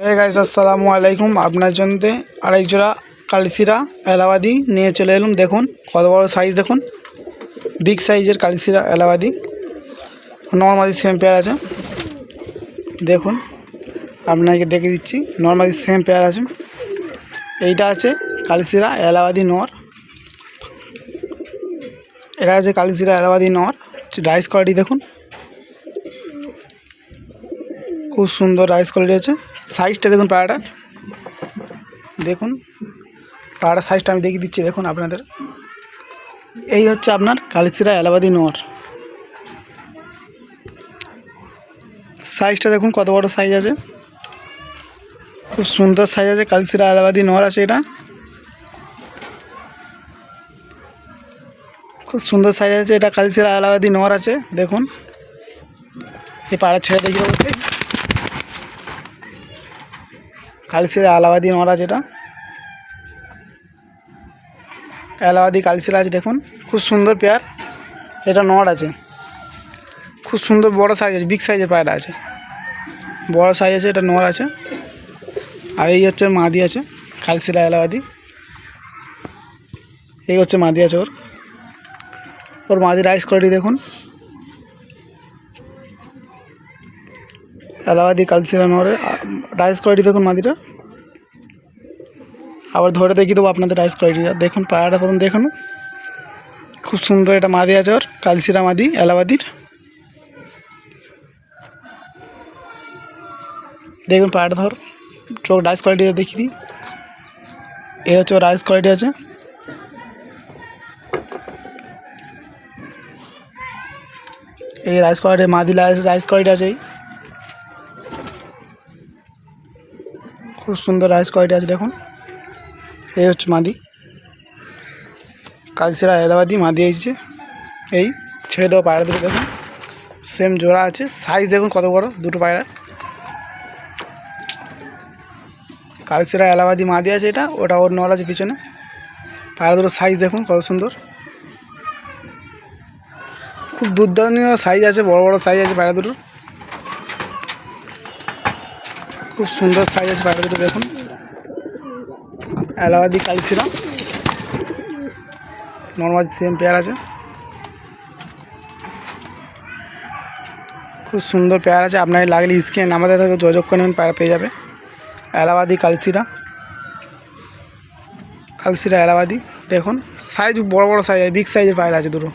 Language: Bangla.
হে গাইস, আসসালামু আলাইকুম। আপনার জন্য আড়াই জোড়া কালসিরা এলাহাবাদি নিয়ে চলে এলাম। দেখুন কত বড় সাইজ, দেখুন বিগ সাইজের কালসিরা এলাহাবাদি। নর্মালি সেম পেয়ার আছে, দেখুন আপনাকে দেখে দিচ্ছি। নর্মালি সেম পেয়ার আছে। এইটা আছে কালসিরা এলাহাবাদি নর, এটা আছে কালসিরা এলাহাবাদি নর। রাইস কোয়ালিটি দেখুন, খুব সুন্দর রাইস কোয়ালিটি আছে। সাইজটা দেখুন, পায়রাটা দেখুন, পায়রার সাইজটা আমি দেখিয়ে দিচ্ছি। দেখুন আপনাদের, এই হচ্ছে আপনার কালসিরা এলাহাবাদি নর। সাইজটা দেখুন কত বড় সাইজ আছে, খুব সুন্দর সাইজ আছে। কালসিরা এলাহাবাদি নর আছে, এটা খুব সুন্দর সাইজ আছে। এটা কালসিরা এলাহাবাদি নর আছে। দেখুন এই পায়রা ছেড়ে দেখিয়ে দেবো। কালসিরা এলাহাবাদি নর আছে, এটা এলাহাবাদি কালসিরা আছে। দেখুন খুব সুন্দর পেয়ার। এটা নর আছে, খুব সুন্দর বড় সাইজ আছে, বিগ সাইজের পায়রা আছে, বড় সাইজ আছে। এটা নর আছে। আর এই হচ্ছে মাদি আছে কালসিরা এলাহাবাদি। এই হচ্ছে মাদি আছে ওর মাদি রাইস কোয়ালিটি দেখুন। এলাহাবাদি কালসিরা নরের রাইস কোয়ালিটি দেখুন মাদিটা। আবার ধরে দেখিয়ে দেবো আপনাদের রাইস কোয়ালিটিটা। দেখুন পায়রাটা প্রথম দেখুন, খুব সুন্দর। এটা মাদি আছে ওর, কালসিরা মাদি এলাহাবাদির। দেখুন পায়রাটা ধর, চোখ রাইস কোয়ালিটিটা দেখিয়ে দিই। এই হচ্ছে ওর রাইস কোয়ালিটি আছে। এই রাইস কোয়ালিটি মাদি রাইস কোয়ালিটি আছে। খুব সুন্দর রাইস কোয়ালিটি আছে। দেখুন এই হচ্ছে মাদি কালসিরা এলাহাবাদি মাদি হয়েছে। এই ছেড়ে দেওয়া পায়রা দুটো দেখুন, সেম জোড়া আছে। সাইজ দেখুন কত বড় দুটো পায়রা। কালসিরা এলাহাবাদি মাদি আছে, এটা ওটা ওর নর আছে পিছনে। পায়রা দুটো সাইজ দেখুন কত সুন্দর, খুব দুর্দান্ত সাইজ আছে, বড় বড় সাইজ আছে পায়রা দুটোর। খুব সুন্দর সাইজ আছে পায়রা দুটো। দেখুন এলাহাবাদি কালসিরা নর্মাল সেম পেয়ার আছে, খুব সুন্দর পেয়ার আছে। আপনাকে লাগলে স্ক্রিনে আমাদের থেকে যোগাযোগ করে নেবেন, পায়রা পেয়ে যাবে। এলাহাবাদি কালসিরা এলাহাবাদি দেখুন, সাইজ বড় বড় সাইজ, বিগ সাইজের পায়রা আছে দুটো।